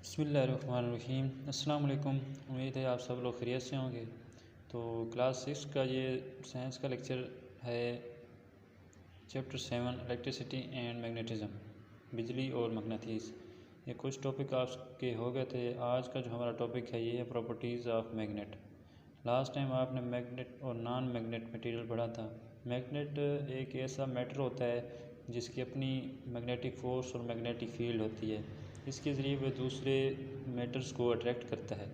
बिस्मिल्लाहिर्रहमानिर्रहीम। अस्सलाम वालेकुम। उम्मीद है आप सब लोग खैरियत से होंगे। तो क्लास 6 का ये साइंस का लेक्चर है, चैप्टर 7 इलेक्ट्रिसिटी एंड मैग्नेटिज़म, बिजली और मकनातीस। ये कुछ टॉपिक आपके हो गए थे। आज का जो हमारा टॉपिक है ये है properties of magnet. Last time आपने मैग्नेट और नॉन मैग्नेट मटेरियल पढ़ा था। मैग्नेट एक ऐसा मैटर होता है जिसकी अपनी मैग्नेटिक फोर्स और मैग्नेटिक फील्ड होती है। इसके ज़रिए वह दूसरे मैटर्स को अट्रैक्ट करता है।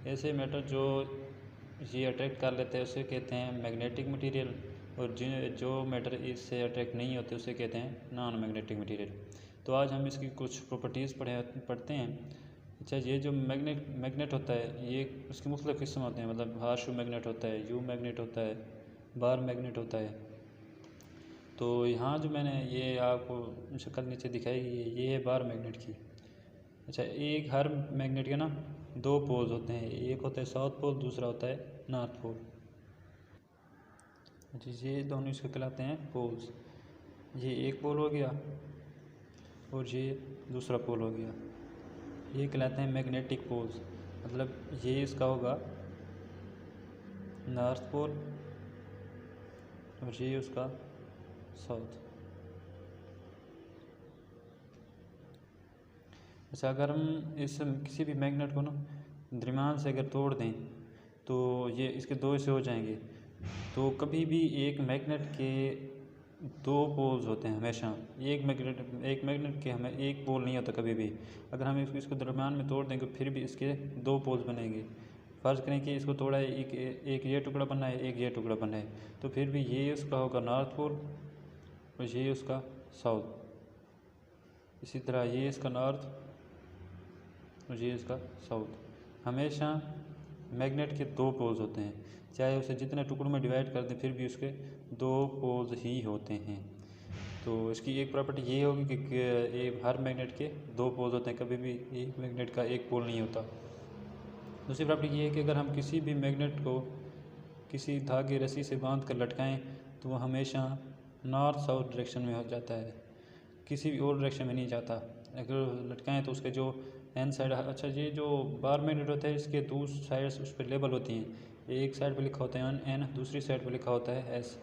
ऐसे मैटर जो ये अट्रैक्ट कर लेते हैं उसे कहते हैं मैग्नेटिक मटेरियल, और जो मैटर इससे अट्रैक्ट नहीं होते उसे कहते हैं नॉन मैग्नेटिक मटेरियल। तो आज हम इसकी कुछ प्रॉपर्टीज़ पढ़ते हैं। अच्छा, ये जो मैग्नेट होता है ये उसके मुख्तलिफ़ किस्म होते हैं। मतलब हार्श मैग्नेट होता है, यू मैग्नेट होता है, बार मैग्नेट होता है। तो यहाँ जो मैंने ये आपको शक्ल नीचे दिखाई ये है बार मैग्नेट की। अच्छा, एक हर मैग्नेट के ना दो पोल्स होते हैं, एक होता है साउथ पोल, दूसरा होता है नॉर्थ पोल। अच्छा, ये दोनों इसको कहलाते हैं पोल्स। ये एक पोल हो गया और ये दूसरा पोल हो गया, ये कहलाते हैं मैग्नेटिक पोल्स। मतलब ये इसका होगा नॉर्थ पोल और ये उसका साउथ। अच्छा, अगर हम इस किसी भी मैग्नेट को ना दरमियान से अगर तोड़ दें तो ये इसके दो हिस्से हो जाएंगे। तो कभी भी एक मैग्नेट के दो पोल्स होते हैं हमेशा। एक मैग्नेट के हमें एक पोल नहीं होता कभी भी। अगर हम इसको दरमियान में तोड़ देंगे फिर भी इसके दो पोल्स बनेंगे। फ़र्ज़ करें कि इसको तोड़ा है, एक ये टुकड़ा बना है, एक ये टुकड़ा बना है, तो फिर भी ये उसका होगा नॉर्थ पोल और ये उसका साउथ। इसी तरह ये इसका नॉर्थ और ये इसका साउथ। हमेशा मैग्नेट के दो पोल्स होते हैं, चाहे उसे जितने टुकड़ों में डिवाइड कर दें फिर भी उसके दो पोल्स ही होते हैं। तो इसकी एक प्रॉपर्टी ये होगी कि एक हर मैग्नेट के दो पोल्स होते हैं, कभी भी एक मैग्नेट का एक पोल नहीं होता। दूसरी प्रॉपर्टी ये है कि अगर हम किसी भी मैग्नेट को किसी धागे रस्सी से बांध कर लटकाएँ तो वह हमेशा नॉर्थ साउथ डायरेक्शन में हो जाता है, किसी भी और डायरेक्शन में नहीं जाता। अगर लटकाएँ तो उसके जो एन साइड, अच्छा ये जो बार मैग्नेट होता है इसके दूसरी साइड्स उस पर लेबल होती हैं। एक साइड पे लिखा होता है एन, दूसरी साइड पे लिखा होता है एस।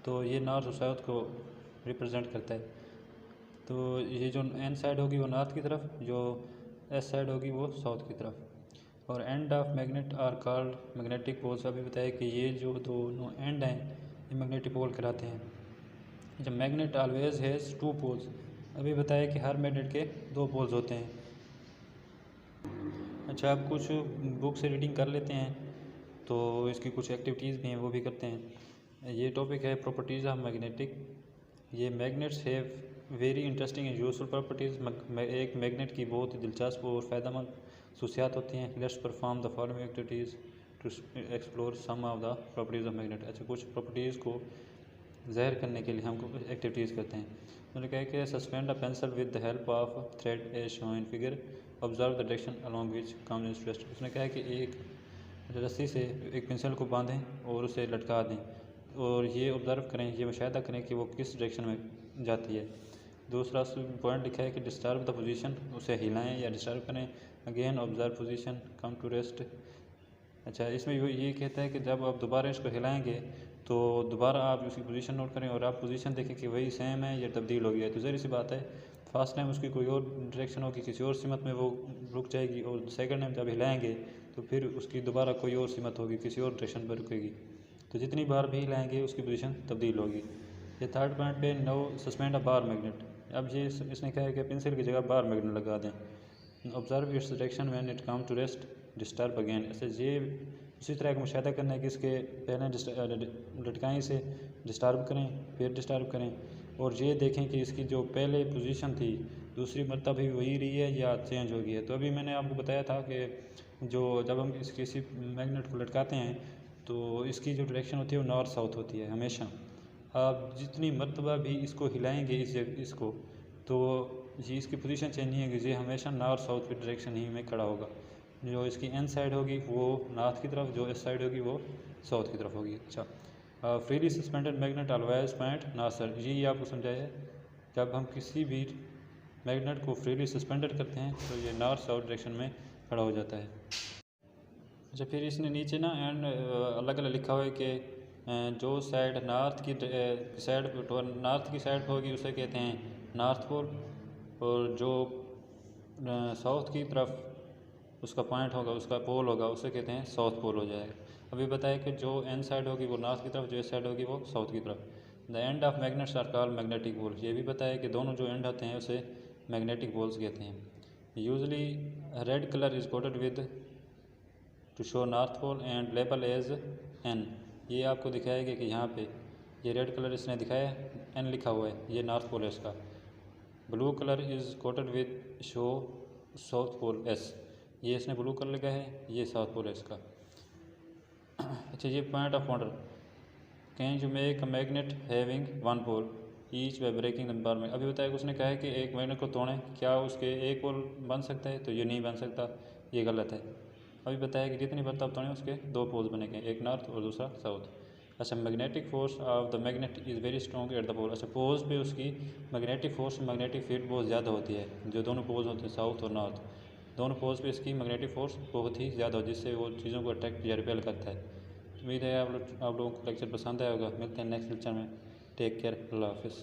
तो ये नॉर्थ और साउथ को रिप्रेजेंट करता है। तो ये जो एन साइड होगी वो नॉर्थ की तरफ, जो एस साइड होगी वो साउथ की तरफ। और end of magnet are called magnetic poles. अभी बताया कि ये जो दोनों एंड हैं ये मैग्नेटिक पोल कहलाते हैं। जब magnet always has two poles. अभी बताया कि हर मैग्नेट के दो पोल्स होते हैं। अच्छा, अब कुछ बुक से रीडिंग कर लेते हैं, तो इसकी कुछ एक्टिविटीज़ भी हैं वो भी करते हैं। ये टॉपिक है प्रॉपर्टीज़ ऑफ मैग्नेटिक। ये magnets have very interesting and useful properties. एक मैग्नेट की बहुत ही दिलचस्प और फ़ायदेमंद खसूसियात होती हैं। Let's perform the following activities to explore some of the properties of magnet. अच्छा, कुछ प्रॉपर्टीज़ को ज़ाहिर करने के लिए हम कुछ एक्टिविटीज़ करते हैं। उन्होंने कहा कि suspend a pencil with the help of thread as shown in figure, observe the direction along which comes interest. उसने कहा कि एक रस्सी से एक पेंसिल को बांधें और उसे लटका दें और ये ऑब्ज़र्व करें, ये मुशाहिदा करें कि वो किस डायरेक्शन में जाती है। दूसरा पॉइंट लिखा है कि डिस्टर्ब द पोजीशन, उसे हिलाएं या डिस्टर्ब करें। Again observe position, come to rest. अच्छा, इसमें ये कहता है कि जब आप दोबारा इसको हिलाएंगे तो दोबारा आप उसकी पोजीशन नोट करें और आप पोजीशन देखें कि वही सेम है या तब्दील हो गया है। तो ज़ाहिर सी बात है फर्स्ट टाइम उसकी कोई और डायरेक्शन होगी, किसी और सिमत में वो रुक जाएगी, और सेकंड टाइम जब हिलाएंगे तो फिर उसकी दोबारा कोई और सिमत होगी, किसी और डायरेक्शन पर रुकेगी। तो जितनी बार भी हिलाएंगे उसकी पोजीशन तब्दील होगी। ये थर्ड पॉइंट पे नो सस्पेंड अ बार मैग्नेट। अब ये इसने कहा है कि पेंसिल की जगह बार मैग्नेट लगा दें। Observe its direction when it come to rest, disturb again. ऐसे ये उसी तरह का मुशाहिदा करना है कि इसके पहले लटकाएँ से डिस्टर्ब करें, फिर डिस्टर्ब करें, और ये देखें कि इसकी जो पहले पोजीशन थी दूसरी मरतबा भी वही रही है या चेंज हो गई है। तो अभी मैंने आपको बताया था कि जो जब हम किसी मैग्नेट को लटकाते हैं तो इसकी जो डायरेक्शन होती है वो नॉर्थ साउथ होती है हमेशा। आप जितनी मरतबा भी इसको हिलाएंगे इसको, तो ये इसकी पोजीशन चेंज नहीं होगी, ये हमेशा नॉर्थ साउथ की डायरेक्शन ही में खड़ा होगा। जो इसकी एन साइड होगी वो नॉर्थ की तरफ, जो एस साइड होगी वो साउथ की तरफ होगी। अच्छा, freely suspended magnet always point north side. ये आपको समझाया है। जब हम किसी भी मैग्नेट को फ्रीली सस्पेंडेड करते हैं तो ये नॉर्थ साउथ डायरेक्शन में खड़ा हो जाता है। अच्छा, फिर इसने नीचे ना एंड अलग अलग लिखा हुआ है कि जो साइड नॉर्थ की साइड होगी उसे कहते हैं नॉर्थ पोल, और जो साउथ की तरफ उसका पॉइंट होगा, उसका पोल होगा, उसे कहते हैं साउथ पोल हो जाएगा। अभी बताया कि जो एन साइड होगी वो नॉर्थ की तरफ, जो एस साइड होगी वो साउथ की तरफ। The end of magnets are called magnetic poles. ये भी बताया कि दोनों जो एंड होते हैं उसे मैग्नेटिक पोल्स कहते हैं। Usually red colour is coated with to show north pole and label as N. ये आपको दिखाएगा कि यहाँ पे ये रेड कलर इसने दिखाया है, एन लिखा हुआ है, ये नॉर्थ पोल है इसका। Blue colour is coated with show south pole S. ये इसने ब्लू कलर लिखा है, ये साउथ पोल है इसका। अच्छा, ये point of order, can you make a magnet having one pole each by breaking the bar में। अभी बताया कि उसने कहा है कि एक मैग्नेट को तोड़ें, क्या उसके एक पोल बन सकता है, तो ये नहीं बन सकता, ये गलत है। अभी बताया कि जितनी बार आप तोड़ें उसके दो पोल्स बनेंगे, एक नॉर्थ और दूसरा साउथ। अच्छा, magnetic force of the magnet is very strong at the pole. अच्छा, पोल्स पे उसकी मैग्नेटिक फोर्स, मैग्नेटिक फील्ड बहुत ज़्यादा होती है, जो दोनों पोल्स होते हैं साउथ और नॉर्थ, दोनों पोल्स पे इसकी मैग्नेटिक फोर्स बहुत ही ज़्यादा हो, जिससे वो चीज़ों को अट्रैक्ट या रिपेल करता है। उम्मीद है आप लोगों को लेक्चर पसंद आया होगा। मिलते हैं नेक्स्ट लेक्चर में। टेक केयर, अल्लाह हाफिज़।